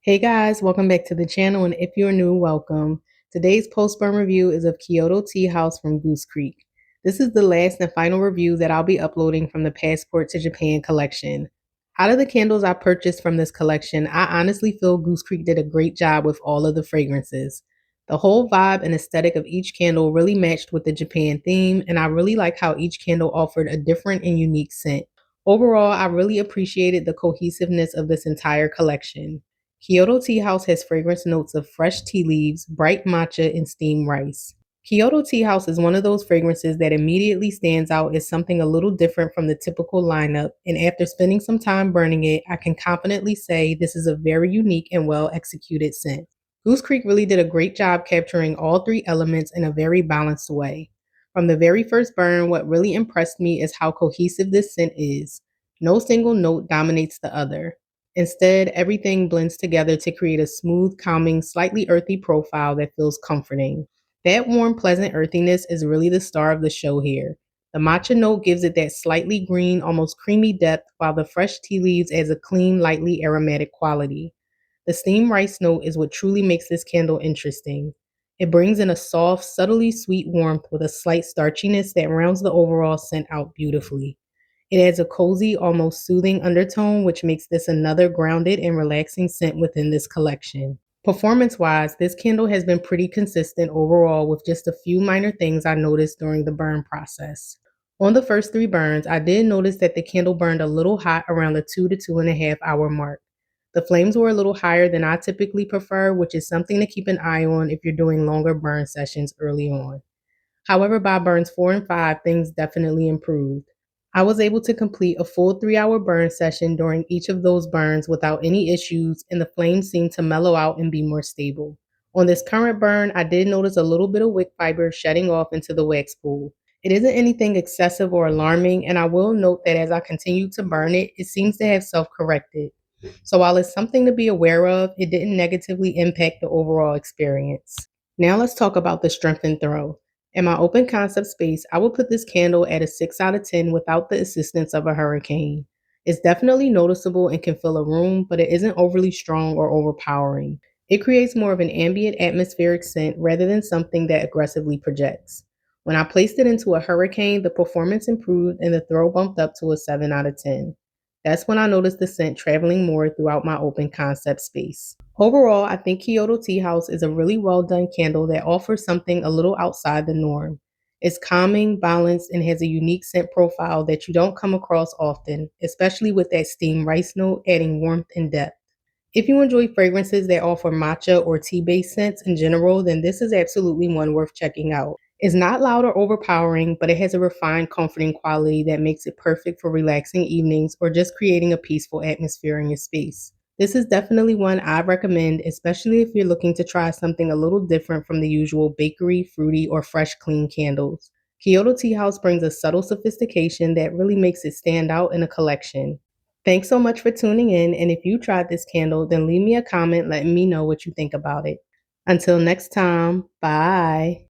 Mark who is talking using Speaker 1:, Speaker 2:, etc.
Speaker 1: Hey guys, welcome back to the channel, and if you're new, welcome. Today's post-burn review is of Kyoto Teahouse from Goose Creek. This is the last and final review that I'll be uploading from the Passport to Japan collection. Out of the candles I purchased from this collection, I honestly feel Goose Creek did a great job with all of the fragrances. The whole vibe and aesthetic of each candle really matched with the Japan theme, and I really like how each candle offered a different and unique scent. Overall, I really appreciated the cohesiveness of this entire collection. Kyoto Tea House has fragrance notes of fresh tea leaves, bright matcha, and steamed rice. Kyoto Tea House is one of those fragrances that immediately stands out as something a little different from the typical lineup, and after spending some time burning it, I can confidently say this is a very unique and well executed scent. Goose Creek really did a great job capturing all three elements in a very balanced way. From the very first burn, what really impressed me is how cohesive this scent is. No single note dominates the other. Instead, everything blends together to create a smooth, calming, slightly earthy profile that feels comforting. That warm, pleasant earthiness is really the star of the show here. The matcha note gives it that slightly green, almost creamy depth, while the fresh tea leaves adds a clean, lightly aromatic quality. The steamed rice note is what truly makes this candle interesting. It brings in a soft, subtly sweet warmth with a slight starchiness that rounds the overall scent out beautifully. It adds a cozy, almost soothing undertone, which makes this another grounded and relaxing scent within this collection. Performance wise, this candle has been pretty consistent overall, with just a few minor things I noticed during the burn process. On the first three burns, I did notice that the candle burned a little hot around the 2 to 2.5 hour mark. The flames were a little higher than I typically prefer, which is something to keep an eye on if you're doing longer burn sessions early on. However, by burns 4 and 5, things definitely improved. I was able to complete a full 3 hour burn session during each of those burns without any issues, and the flames seemed to mellow out and be more stable. On this current burn, I did notice a little bit of wick fiber shedding off into the wax pool. It isn't anything excessive or alarming, and I will note that as I continue to burn it, it seems to have self corrected. So while it's something to be aware of, it didn't negatively impact the overall experience. Now let's talk about the strength and throw. In my open concept space, I would put this candle at a 6 out of 10 without the assistance of a hurricane. It's definitely noticeable and can fill a room, but it isn't overly strong or overpowering. It creates more of an ambient atmospheric scent rather than something that aggressively projects. When I placed it into a hurricane, the performance improved and the throw bumped up to a 7 out of 10. That's when I noticed the scent traveling more throughout my open concept space. Overall, I think Kyoto Tea House is a really well done candle that offers something a little outside the norm. It's calming, balanced, and has a unique scent profile that you don't come across often, especially with that steamed rice note adding warmth and depth. If you enjoy fragrances that offer matcha or tea based scents in general, then this is absolutely one worth checking out. It's not loud or overpowering, but it has a refined, comforting quality that makes it perfect for relaxing evenings or just creating a peaceful atmosphere in your space. This is definitely one I recommend, especially if you're looking to try something a little different from the usual bakery, fruity, or fresh, clean candles. Kyoto Tea House brings a subtle sophistication that really makes it stand out in a collection. Thanks so much for tuning in, and if you tried this candle, then leave me a comment letting me know what you think about it. Until next time, bye.